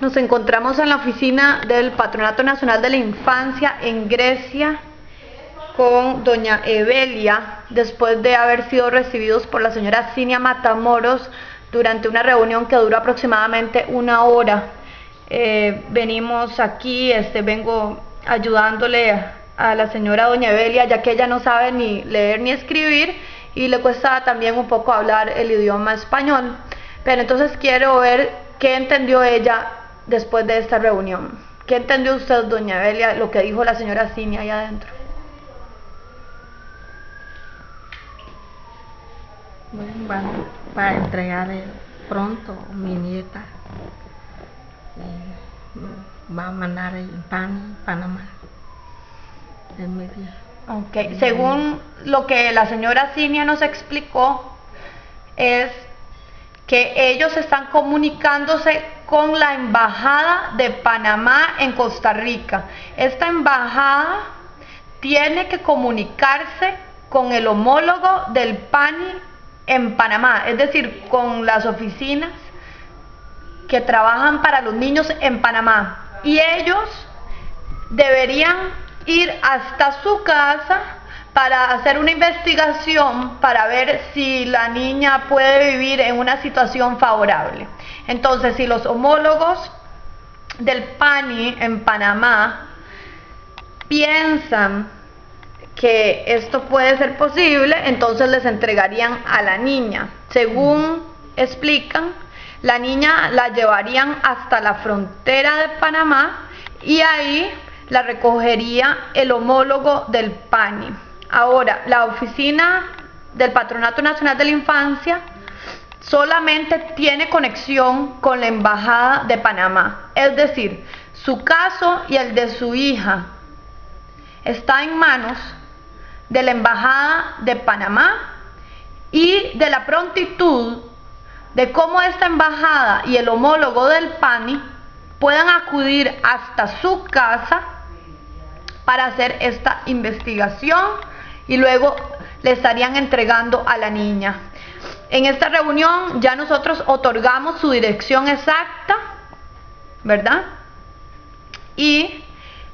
Nos encontramos en la oficina del Patronato Nacional de la Infancia en Grecia con doña Evelia, después de haber sido recibidos por la señora Cinia Matamoros durante una reunión que duró aproximadamente 1 hora. Venimos aquí, vengo ayudándole a la señora doña Evelia, ya que ella no sabe ni leer ni escribir y le cuesta también un poco hablar el idioma español. Pero entonces quiero ver qué entendió ella después de esta reunión. ¿Qué entendió usted, doña Evelia, lo que dijo la señora Cinia ahí adentro? Bueno, para entregar pronto mi nieta. Va a mandar el pan Panamá. Okay. Según lo que la señora Cinia nos explicó, es que ellos están comunicándose con la embajada de Panamá en Costa Rica. Esta embajada tiene que comunicarse con el homólogo del PANI en Panamá, es decir, con las oficinas que trabajan para los niños en Panamá, y ellos deberían ir hasta su casa para hacer una investigación para ver si la niña puede vivir en una situación favorable. Entonces, si los homólogos del PANI en Panamá piensan que esto puede ser posible, entonces les entregarían a la niña. Según explican, la niña la llevarían hasta la frontera de Panamá y ahí la recogería el homólogo del PANI. Ahora, la oficina del Patronato Nacional de la Infancia solamente tiene conexión con la embajada de Panamá, es decir, su caso y el de su hija está en manos de la embajada de Panamá y de la prontitud de cómo esta embajada y el homólogo del PANI puedan acudir hasta su casa para hacer esta investigación y luego le estarían entregando a la niña. En esta reunión ya nosotros otorgamos su dirección exacta, ¿verdad? Y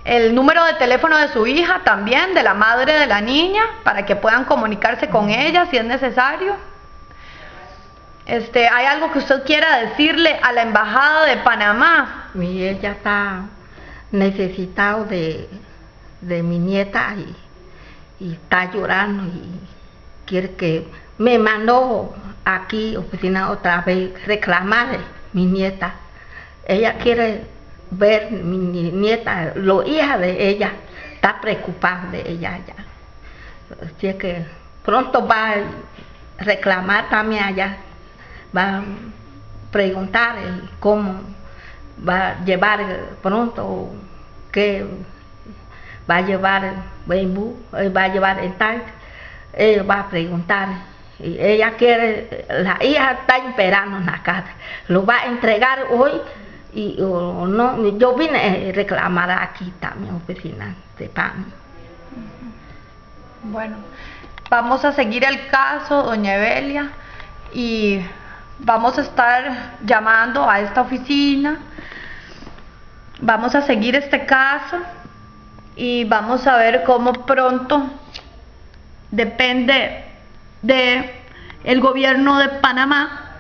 el número de teléfono de su hija también, de la madre de la niña, para que puedan comunicarse con ella si es necesario. ¿Hay algo que usted quiera decirle a la embajada de Panamá? Ella está necesitado de mi nieta y está llorando y quiere que me mandó aquí oficina otra vez reclamar mi nieta. Ella quiere ver mi nieta, la hija de ella está preocupada de ella ya. Así que pronto va a reclamar también allá, va a preguntar cómo va a llevar pronto, qué va a llevar Bambú, va a llevar el tal, ella va a preguntar. Y ella quiere, la hija está esperando en la casa, lo va a entregar hoy y no, yo vine a reclamar aquí también oficina de PAN. Bueno, vamos a seguir el caso, doña Evelia, y vamos a estar llamando a esta oficina, vamos a seguir este caso y vamos a ver cómo pronto, depende de el gobierno de Panamá,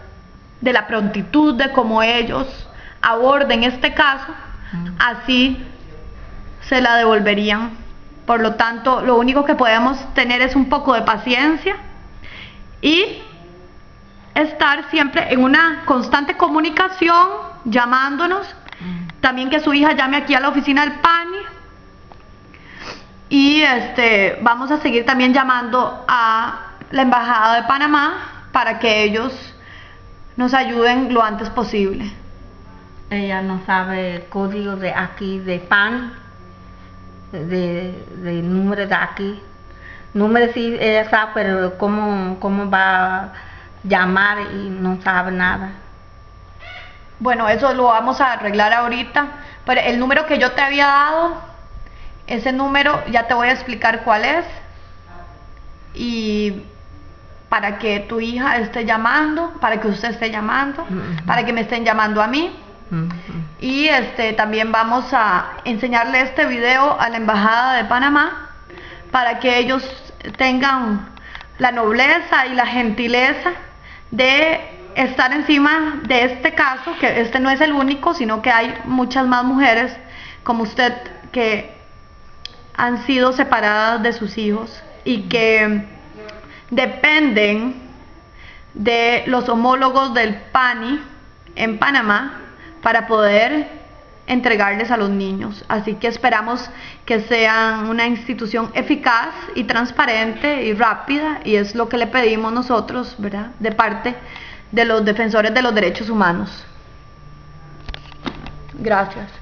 de la prontitud de cómo ellos aborden este caso, así se la devolverían. Por lo tanto, lo único que podemos tener es un poco de paciencia y estar siempre en una constante comunicación, llamándonos. También que su hija llame aquí a la oficina del PANI. Y vamos a seguir también llamando a la embajada de Panamá para que ellos nos ayuden lo antes posible. Ella no sabe el código de aquí de PAN, de número de aquí. Número sí ella sabe, pero cómo va a llamar y no sabe nada. Bueno, eso lo vamos a arreglar ahorita, pero el número que yo te había dado, ese número ya te voy a explicar cuál es, y para que tu hija esté llamando, para que usted esté llamando, para que me estén llamando a mí, Ujú. Y también vamos a enseñarle este video a la Embajada de Panamá para que ellos tengan la nobleza y la gentileza de estar encima de este caso, que este no es el único, sino que hay muchas más mujeres como usted que han sido separadas de sus hijos y que dependen de los homólogos del PANI en Panamá para poder entregarles a los niños. Así que esperamos que sean una institución eficaz y transparente y rápida, y es lo que le pedimos nosotros, ¿verdad?, de parte de los defensores de los derechos humanos. Gracias.